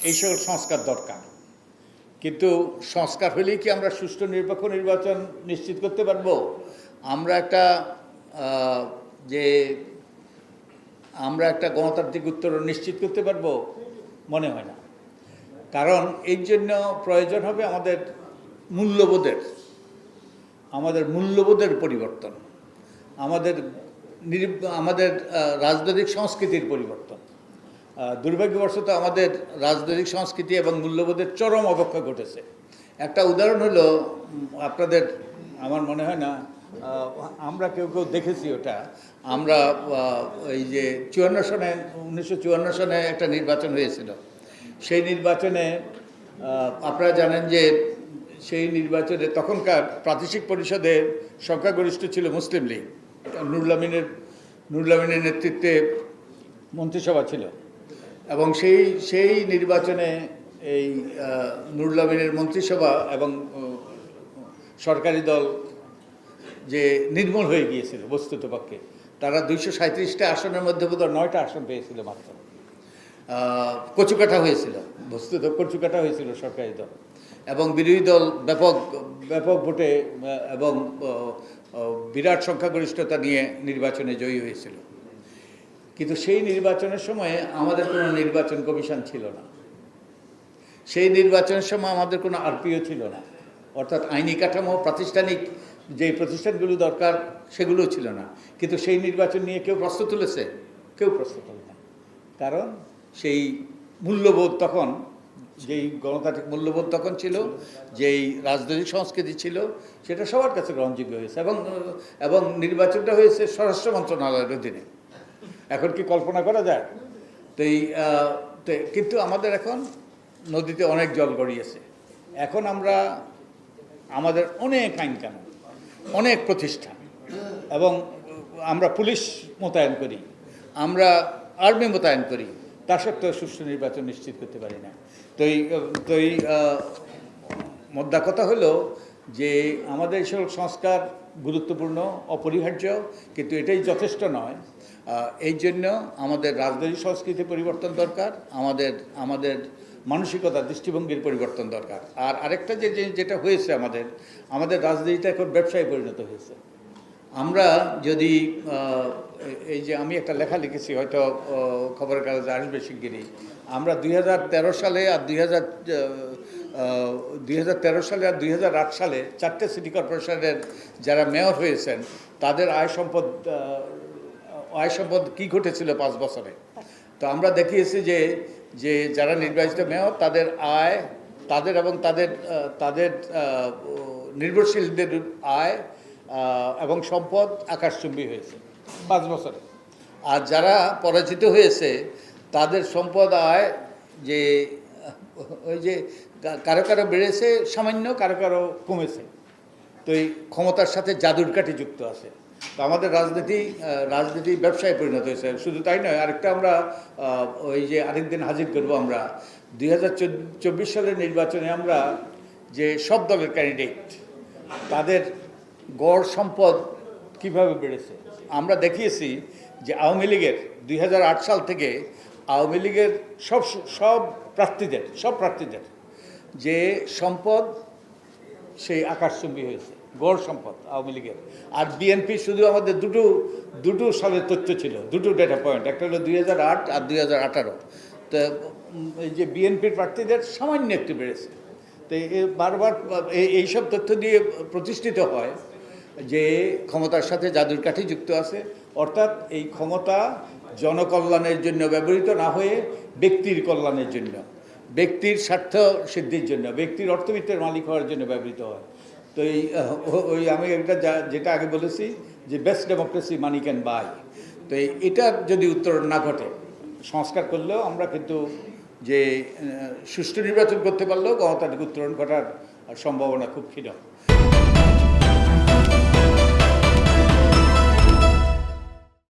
এই সকল সংস্কার দরকার। কিন্তু সংস্কার হলেই কি আমরা সুষ্ঠু নিরপেক্ষ নির্বাচন নিশ্চিত করতে পারবো? আমরা একটা গণতান্ত্রিক উত্তরণ নিশ্চিত করতে পারবো? মনে হয় না। কারণ এর জন্য প্রয়োজন হবে আমাদের মূল্যবোধের পরিবর্তন, আমাদের রাজনৈতিক সংস্কৃতির পরিবর্তন। দুর্ভাগ্যবশত আমাদের রাজনৈতিক সংস্কৃতি এবং মূল্যবোধের চরম অবক্ষয় ঘটেছে। একটা উদাহরণ হলো, আমার মনে হয় না আমরা কেউ দেখেছি ওটা। আমরা এই যে 1954 সনে একটা নির্বাচন হয়েছিল। সেই নির্বাচনে আপনারা জানেন যে সেই নির্বাচনে তখনকার প্রাদেশিক পরিষদের সংখ্যাগরিষ্ঠ ছিল মুসলিম লীগ। নুরুল আমিনের নেতৃত্বে মন্ত্রিসভা ছিল এবং সেই নির্বাচনে এই নুরুল আমিনের মন্ত্রিসভা এবং সরকারি দল যে নির্মূল হয়ে গিয়েছিল বস্তুতপক্ষে। তারা 237টা আসনের মধ্যে বোধহয় 9টা আসন পেয়েছিল মাত্র। কচুকাটা হয়েছিল, কচুকাটা হয়েছিল সরকারি দল, এবং বিরোধী দল ব্যাপক ভোটে এবং বিরাট সংখ্যাগরিষ্ঠতা নিয়ে নির্বাচনে জয়ী হয়েছিল। কিন্তু সেই নির্বাচনের সময়ে আমাদের কোনো নির্বাচন কমিশন ছিল না। সেই নির্বাচনের সময় আমাদের কোনো আরপিও ছিল না, অর্থাৎ আইনি কাঠামো, প্রাতিষ্ঠানিক যে প্রতিষ্ঠানগুলো দরকার সেগুলোও ছিল না। কিন্তু সেই নির্বাচন নিয়ে কেউ প্রশ্ন তুলেছে? কেউ প্রশ্ন তোলে না। কারণ সেই মূল্যবোধ তখন, যেই গণতান্ত্রিক মূল্যবোধ তখন ছিল, যেই রাজনৈতিক সংস্কৃতি ছিল, সেটা সবার কাছে গ্রহণযোগ্য হয়েছে। এবং নির্বাচনটা হয়েছে স্বরাষ্ট্র মন্ত্রণালয়ের অধীনে। এখন কি কল্পনা করা যায়? কিন্তু আমাদের এখন নদীতে অনেক জল গড়িয়েছে। এখন আমাদের অনেক আইনকানুন, অনেক প্রতিষ্ঠান, এবং আমরা পুলিশ মোতায়েন করি, আমরা আর্মি মোতায়েন করি, তা সত্ত্বেও সুষ্ঠু নির্বাচন নিশ্চিত করতে পারি না। মোদ্দা কথা হলো যে আমাদের এই সকল সংস্কার গুরুত্বপূর্ণ, অপরিহার্য, কিন্তু এটাই যথেষ্ট নয়। এই জন্য আমাদের রাজনৈতিক সংস্কৃতি পরিবর্তন দরকার, আমাদের মানসিকতা, দৃষ্টিভঙ্গির পরিবর্তন দরকার। আর আরেকটা যেটা হয়েছে, আমাদের রাজনীতিটা এখন ব্যবসায় পরিণত হয়েছে। আমরা যদি এই যে আমি একটা লেখা লিখেছি, হয়তো খবরের কাগজে আসবে শিগগিরই। আমরা 2013 সালে আর 2008 সালে 4টে সিটি কর্পোরেশনের যারা মেয়র হয়েছেন তাদের আয় সম্পদ কী ঘটেছিল 5 বছরে। তো আমরা দেখিয়েছি যে যারা নির্বাচিত মেয়র, তাদের আয়, এবং তাদের নির্ভরশীলদের আয় এবং সম্পদ আকাশচুম্বী হয়েছে 5 বছরে। আর যারা পরাজিত হয়েছে তাদের সম্পদ, আয় ওই যে কারো কারো বেড়েছে সামান্য, কারো কারো কমেছে। তো এই ক্ষমতার সাথে জাদুর কাঠি যুক্ত আছে। তো আমাদের রাজনীতি ব্যবসায় পরিণত হয়েছে। শুধু তাই নয়, আরেকটা আমরা ওই যে আরেকদিন হাজির করবো, আমরা 2024 সালের নির্বাচনে আমরা যে সব দলের ক্যান্ডিডেট, তাদের গড় সম্পদ কিভাবে বেড়েছে আমরা দেখিয়েছি। যে আওয়ামী লীগের 2008 সাল থেকে আওয়ামী লীগের সব প্রার্থীদের যে সম্পদ, সেই আকাশচুম্বী হয়েছে গড় সম্পদ আওয়ামী লীগের। আর বিএনপি শুধু আমাদের দুটো সালের তথ্য ছিল, দুটো ডেটা পয়েন্ট, একটা হলো 2008 আর 2018। তো এই যে বিএনপির প্রার্থীদের সামান্য একটু বেড়েছে। তো বারবার এইসব তথ্য দিয়ে প্রতিষ্ঠিত হয় যে ক্ষমতার সাথে জাদুর কাঠি যুক্ত আছে। অর্থাৎ এই ক্ষমতা জনকল্যাণের জন্য ব্যবহৃত না হয়ে ব্যক্তির কল্যাণের জন্য, ব্যক্তির স্বার্থ সিদ্ধির জন্য, ব্যক্তির অর্থবিত্তের মালিক হওয়ার জন্য ব্যবহৃত হয়। তো আমি যেটা আগে বলেছি যে best democracy money can buy. তো এটা যদি উত্তরণ না ঘটে, সংস্কার করলেও আমরা কিন্তু যে সুষ্ঠু নির্বাচন করতে পারলেও গণতান্ত্রিক উত্তরণ ঘটার সম্ভাবনা খুব ক্ষীণ।